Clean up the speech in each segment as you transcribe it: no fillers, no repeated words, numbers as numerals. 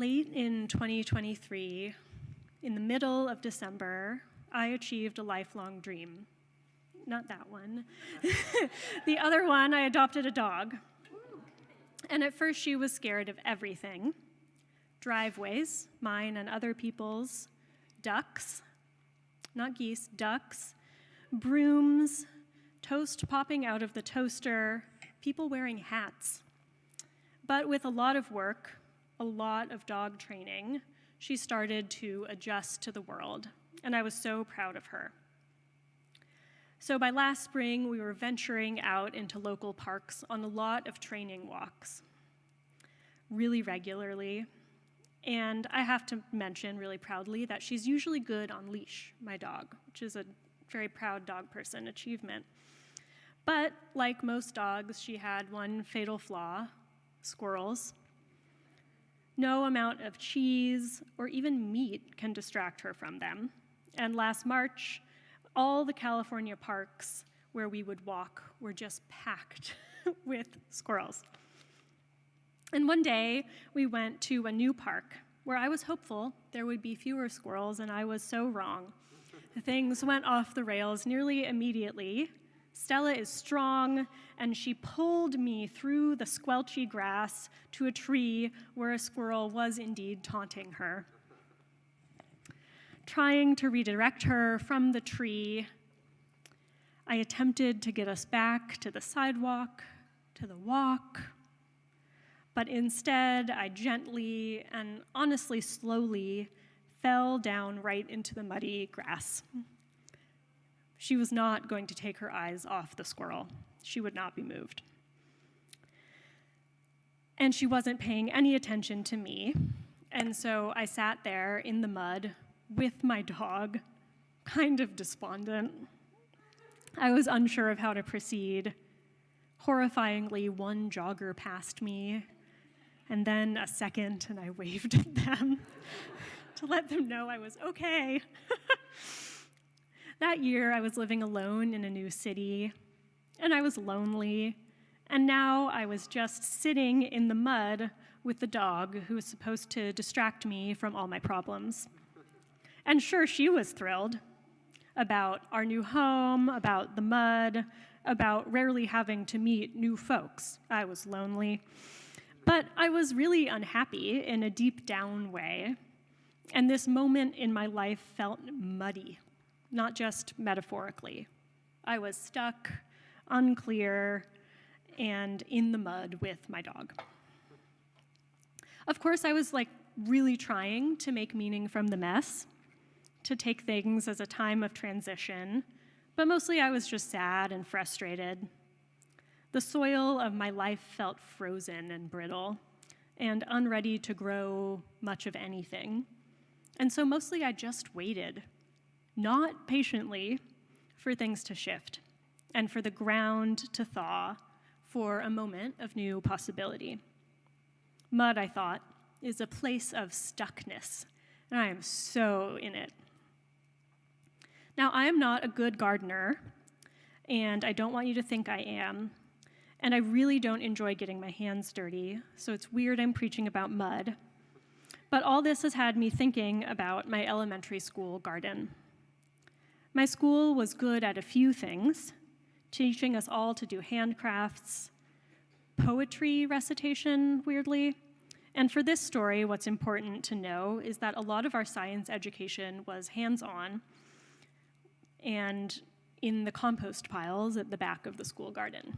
Late in 2023, in the middle of December, I achieved a lifelong dream. Not that one. The other one, I adopted a dog. And at first she was scared of everything. Driveways, mine and other people's, ducks, not geese, ducks, brooms, toast popping out of the toaster, people wearing hats. But with a lot of work, a lot of dog training, she started to adjust to the world, and I was so proud of her. So by last spring, we were venturing out into local parks on a lot of training walks, really regularly. And I have to mention really proudly that she's usually good on leash, my dog, which is a very proud dog person achievement. But like most dogs, she had one fatal flaw: squirrels. No amount of cheese or even meat can distract her from them. And last March, all the California parks where we would walk were just packed with squirrels. And one day, we went to a new park where I was hopeful there would be fewer squirrels, and I was so wrong. Things went off the rails nearly immediately. Stella is strong, and she pulled me through the squelchy grass to a tree where a squirrel was indeed taunting her. Trying to redirect her from the tree, I attempted to get us back to the sidewalk, to the walk, but instead I gently and honestly slowly fell down right into the muddy grass. She was not going to take her eyes off the squirrel. She would not be moved. And she wasn't paying any attention to me, and so I sat there in the mud with my dog, kind of despondent. I was unsure of how to proceed. Horrifyingly, one jogger passed me, and then a second, and I waved at them to let them know I was okay. That year, I was living alone in a new city, and I was lonely, and now I was just sitting in the mud with the dog who was supposed to distract me from all my problems. And sure, she was thrilled about our new home, about the mud, about rarely having to meet new folks. I was lonely. But I was really unhappy in a deep down way, and this moment in my life felt muddy, not just metaphorically. I was stuck, unclear, and in the mud with my dog. Of course, I was really trying to make meaning from the mess, to take things as a time of transition, but mostly I was just sad and frustrated. The soil of my life felt frozen and brittle and unready to grow much of anything. And so mostly I just waited, not patiently, for things to shift and for the ground to thaw for a moment of new possibility. Mud, I thought, is a place of stuckness, and I am so in it. Now, I am not a good gardener, and I don't want you to think I am, and I really don't enjoy getting my hands dirty, so it's weird I'm preaching about mud. But all this has had me thinking about my elementary school garden. My school was good at a few things, teaching us all to do handcrafts, poetry recitation, weirdly. And for this story, what's important to know is that a lot of our science education was hands-on and in the compost piles at the back of the school garden.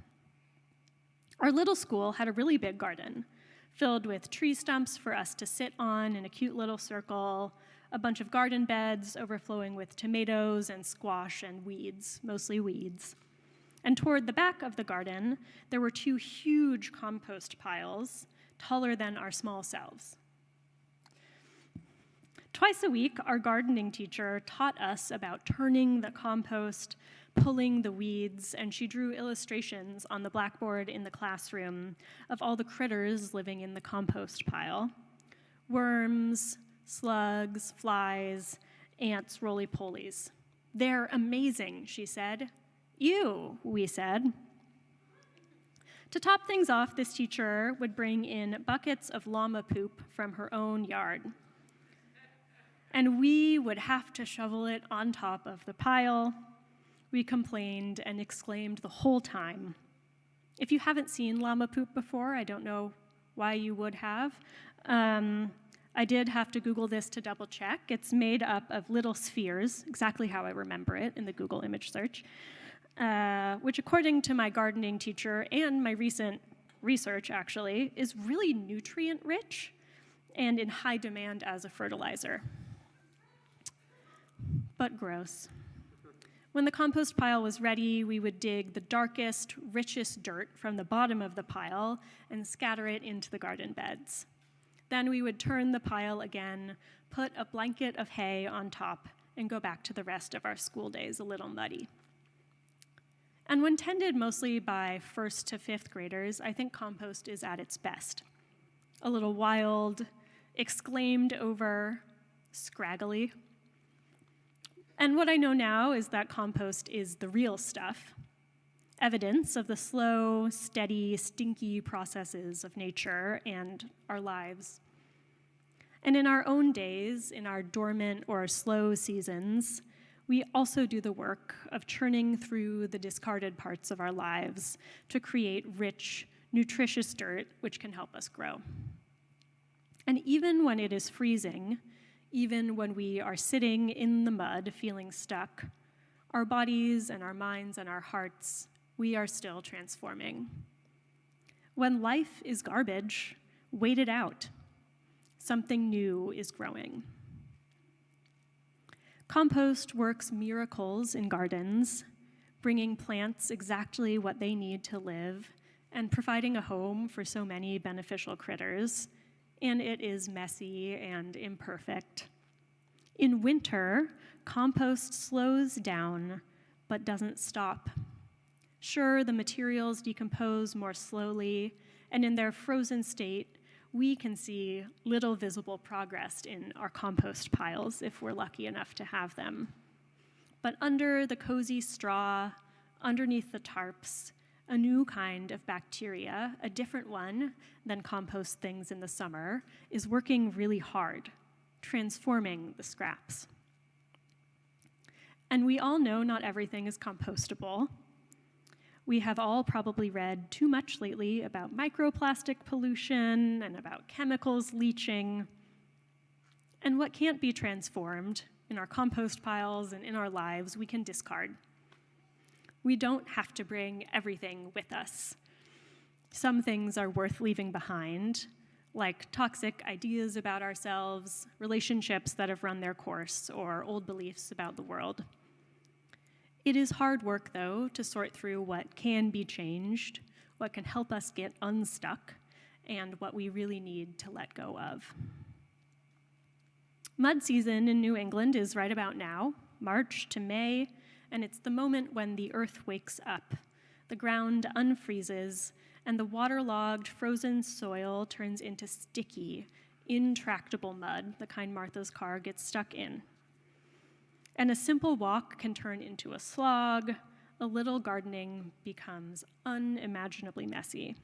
Our little school had a really big garden, filled with tree stumps for us to sit on in a cute little circle, a bunch of garden beds overflowing with tomatoes and squash and weeds, mostly weeds. And toward the back of the garden, there were two huge compost piles, taller than our small selves. Twice a week, our gardening teacher taught us about turning the compost, pulling the weeds, and she drew illustrations on the blackboard in the classroom of all the critters living in the compost pile: worms, slugs, flies, ants, roly-polies. "They're amazing," she said. "Ew," we said. To top things off, this teacher would bring in buckets of llama poop from her own yard. And we would have to shovel it on top of the pile. We complained and exclaimed the whole time. If you haven't seen llama poop before, I don't know why you would have. I did have to Google this to double check. It's made up of little spheres, exactly how I remember it in the Google image search, which according to my gardening teacher and my recent research actually, is really nutrient rich and in high demand as a fertilizer. But gross. When the compost pile was ready, we would dig the darkest, richest dirt from the bottom of the pile and scatter it into the garden beds. Then we would turn the pile again, put a blanket of hay on top, and go back to the rest of our school days a little muddy. And when tended mostly by 1st to 5th graders, I think compost is at its best. A little wild, exclaimed over, scraggly. And what I know now is that compost is the real stuff, evidence of the slow, steady, stinky processes of nature and our lives. And in our own days, in our dormant or slow seasons, we also do the work of churning through the discarded parts of our lives to create rich, nutritious dirt which can help us grow. And even when it is freezing, even when we are sitting in the mud feeling stuck, our bodies and our minds and our hearts, we are still transforming. When life is garbage, wait it out. Something new is growing. Compost works miracles in gardens, bringing plants exactly what they need to live and providing a home for so many beneficial critters. And it is messy and imperfect. In winter, compost slows down, but doesn't stop. Sure, the materials decompose more slowly, and in their frozen state, we can see little visible progress in our compost piles if we're lucky enough to have them. But under the cozy straw, underneath the tarps, a new kind of bacteria, a different one than compost things in the summer, is working really hard, transforming the scraps. And we all know not everything is compostable. We have all probably read too much lately about microplastic pollution and about chemicals leaching. And what can't be transformed in our compost piles and in our lives, we can discard. We don't have to bring everything with us. Some things are worth leaving behind, like toxic ideas about ourselves, relationships that have run their course, or old beliefs about the world. It is hard work, though, to sort through what can be changed, what can help us get unstuck, and what we really need to let go of. Mud season in New England is right about now, March to May, and it's the moment when the earth wakes up, the ground unfreezes, and the waterlogged, frozen soil turns into sticky, intractable mud, the kind Martha's car gets stuck in. And a simple walk can turn into a slog, a little gardening becomes unimaginably messy.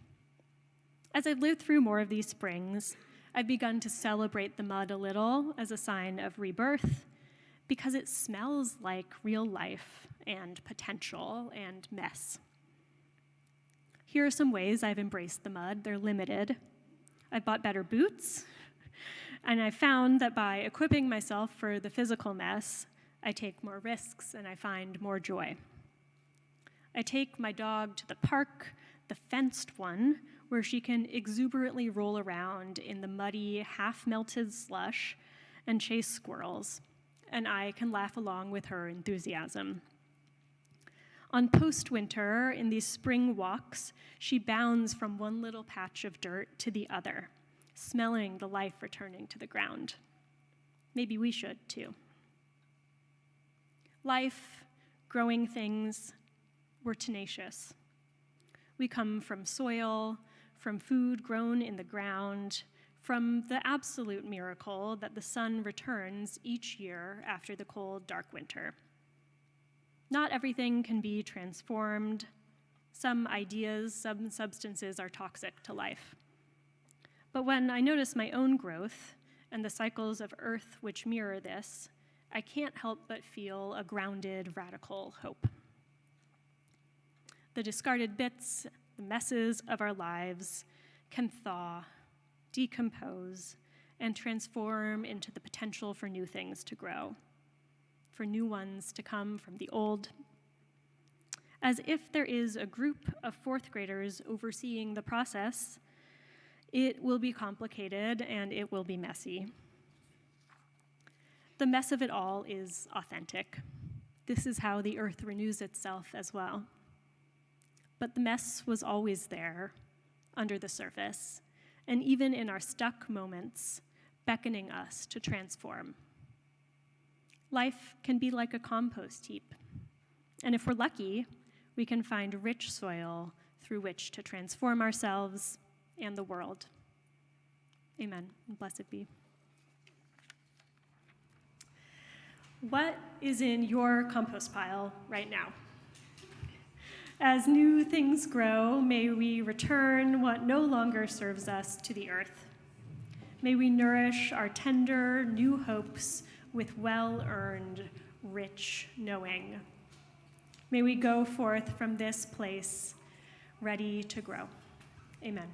As I've lived through more of these springs, I've begun to celebrate the mud a little as a sign of rebirth, because it smells like real life and potential and mess. Here are some ways I've embraced the mud. They're limited. I've bought better boots, and I found that by equipping myself for the physical mess, I take more risks and I find more joy. I take my dog to the park, the fenced one, where she can exuberantly roll around in the muddy, half-melted slush and chase squirrels, and I can laugh along with her enthusiasm. On post-winter, in these spring walks, she bounds from one little patch of dirt to the other, smelling the life returning to the ground. Maybe we should, too. Life, growing things, we're tenacious. We come from soil, from food grown in the ground, from the absolute miracle that the sun returns each year after the cold, dark winter. Not everything can be transformed. Some ideas, some substances are toxic to life. But when I notice my own growth and the cycles of Earth which mirror this, I can't help but feel a grounded, radical hope. The discarded bits, the messes of our lives can thaw, decompose, and transform into the potential for new things to grow, for new ones to come from the old. As if there is a group of fourth graders overseeing the process, it will be complicated and it will be messy. The mess of it all is authentic. This is how the earth renews itself as well. But the mess was always there, under the surface, and even in our stuck moments, beckoning us to transform. Life can be like a compost heap, and if we're lucky, we can find rich soil through which to transform ourselves and the world. Amen. Blessed be. What is in your compost pile right now? As new things grow, may we return what no longer serves us to the earth. May we nourish our tender new hopes with well-earned, rich knowing. May we go forth from this place ready to grow. Amen.